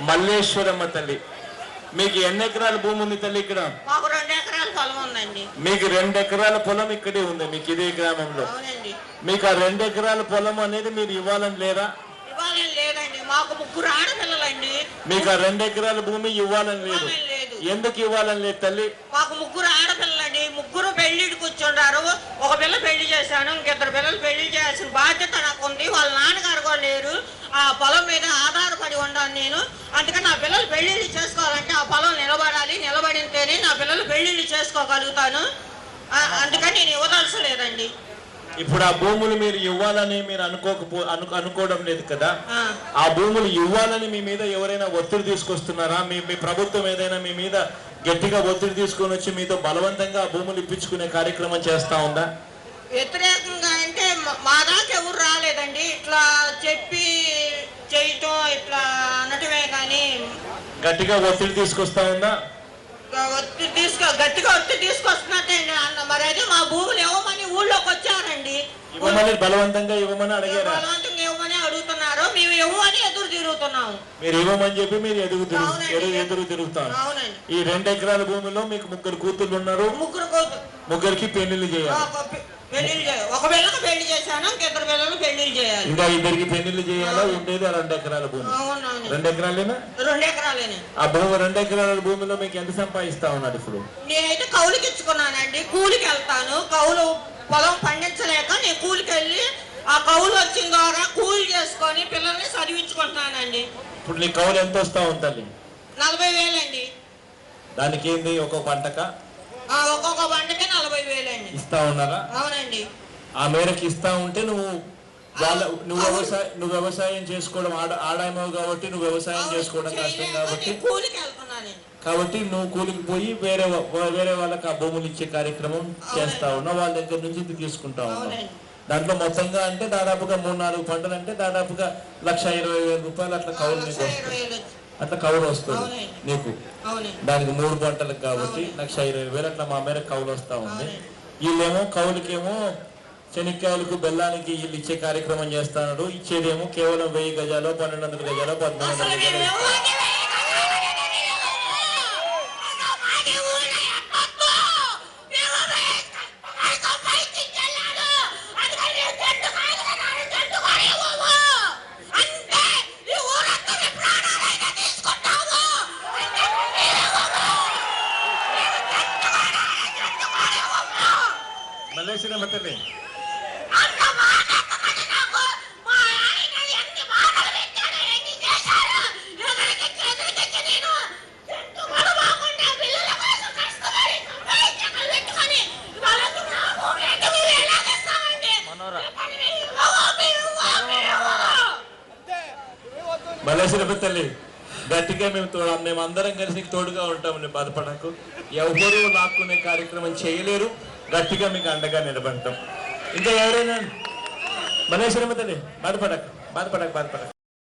మల్లేశ్వరమ్మ తల్లి, మీకు ఎన్ని ఎకరాల భూమి ఉంది తల్లి? ఇక్కడ మాకు 2 ఎకరాల పొలం ఉందండి. మీకు 2 ఎకరాల పొలం ఇక్కడే ఉంది, మీకు ఇదే గ్రామంలో. అవునండి. మీకు ఆ 2 ఎకరాల పొలం అనేది మీరు ఇవ్వాలని లేరా? ఇవ్వాలని లేదండి, మాకు 3 ఆడపిల్లలండి. మీకు ఆ 2 ఎకరాల భూమి ఇవ్వాలని లేదు. ఎందుకు ఇవ్వాలని లేదు తల్లి? మాకు 3 ఆడపిల్లలండి, 3 పెళ్లికి కూర్చుంటారు. ఒక పిల్ల పెళ్లి చేశాను, ఇంకిద్దరు పిల్లలు పెళ్లి చేయాల్సిన బాధ్యత నాకు ఉంది. వాళ్ళ నాన్నగారు కూడా లేరు. ఆ పొలం మీద ఆధారపడి ఉన్నాను నేను. అందుకని నా పిల్లలు పెళ్లిళ్ళు చేసుకోవాలంటే ఆ పొలం నిలబడాలి, నిలబడితేనే నా పిల్లలు పెళ్లిళ్ళు చేసుకోగలుగుతాను. అందుకని నేను ఇవ్వదలసలేదండి. ఇప్పుడు ఆ భూములు మీరు ఇవ్వాలని మీరు అనుకోవడం లేదు కదా? ఆ భూములు ఇవ్వాలని మీ మీద ఎవరైనా ఒత్తిడి తీసుకొస్తున్నారా? మీ ప్రభుత్వం ఏదైనా మీ మీద గట్టిగా ఒత్తిడి తీసుకొని వచ్చి మీతో బలవంతంగా ఆ భూములు ఇప్పించుకునే కార్యక్రమం చేస్తా ఉందా? వ్యతిరేకంగా అంటే మా దాకా ఎవరు రాలేదండి. ఇట్లా చెప్పి చేయటం ఇట్లా అనటమే కానీ గట్టిగా ఒత్తిడి తీసుకొస్తా ఉందా? గట్టిగా ఒత్తిడి తీసుకొస్తున్నట్టే. మరి అయితే మా భూములు ఇవ్వమని ఊళ్ళోకి వచ్చారండి. ఇవ్వమని బలవంతంగా ఇవ్వమని అడిగారు. బలవంతంగా ఇవ్వమని అడుగుతున్నారు. మేము ఇవ్వమని ఎదురు తిరుగుతున్నాము. మీరు ఇవ్వమని చెప్పి మీరు ఎదురు తిరుగుతారు. ఈ 2 ఎకరాల భూమిలో మీకు 3 కూతుళ్ళు ఉన్నారు. ముగ్గురికి పెళ్లిళ్ళు చేయాలి. ఒక పిల్లకి పెళ్లి చేశాను, ఇంకిద్దరు పిల్లలు పెళ్లిళ్ళు చేయాలి. ఇంకా 2కి పెళ్లిళ్ళు చేయాలా? ఉండేది 2 ఎకరాల భూమి. 2 ఎకరాలేనా? 2 ఎకరాలేనే. ఆ భూమి 2 ఎకరాల భూమిలో మీకు ఎంత సంపాదిస్తా ఉన్నారు ఇప్పుడు? నేనైతే కౌలుకి ఇచ్చుకున్నానండి. కూలికి వెళ్తాను. కౌలు పొలం పండించలేక నేను కూలికి వెళ్ళి ఆ కౌలు వచ్చిన ద్వారా కూలి చేసుకొని పిల్లల్ని చదివించుకుంటున్నానండి. ఇప్పుడు నీ కౌలు ఎంత వస్తా ఉంటుంది? 40,000 అండి. దానికి ఏంది? ఒక్కొక్క పంటక ఒక్కొక్క పంటకి 40,000 అండి. ఇస్తా ఉన్నారా? అవునండి. ఆ మేరకు ఇస్తా ఉంటే నువ్వు వ్యవసాయం చేసుకోవడం ఆడామో కాబట్టి నువ్వు వ్యవసాయం చేసుకోవడం కష్టం కాబట్టి నువ్వు కూలికి పోయి వేరే వాళ్ళకి ఆ భూములు ఇచ్చే కార్యక్రమం చేస్తా ఉన్నావు. వాళ్ళ దగ్గర నుంచి తీసుకుంటా ఉన్నావు. దాంట్లో మొత్తంగా అంటే దాదాపుగా 3-4 పంటలు అంటే దాదాపుగా 1,20,000 రూపాయలు అట్లా కౌలు నీకు వస్తుంది. అట్లా కౌలు వస్తుంది నీకు. దానికి 3 పంటలకు కాబట్టి 1,20,000 అట్లా మా మేరకు కౌలు వస్తా ఉంది. వీళ్ళేమో కౌలుకేమో శనిక్కాయలకు బెల్లానికి వీళ్ళు ఇచ్చే కార్యక్రమం చేస్తాడు. ఇచ్చేదేమో కేవలం 1000 గజాలు, 1200 గజాలు, 1300 గజాలు. మల్లేశ్వరమ్మ తల్లి, మల్లేశ్వరమ్మ తల్లి, గట్టిగా మేమందరం కలిసి తోడుగా ఉంటామని బాధపడకు. ఎవరు లాక్కునే కార్యక్రమం చేయలేరు. గట్టిగా మీకు అండగా నిలబడతాం. ఇంకా ఎవరైనా? మల్లేశ్వరమ్మ తల్లి, బాధపడక.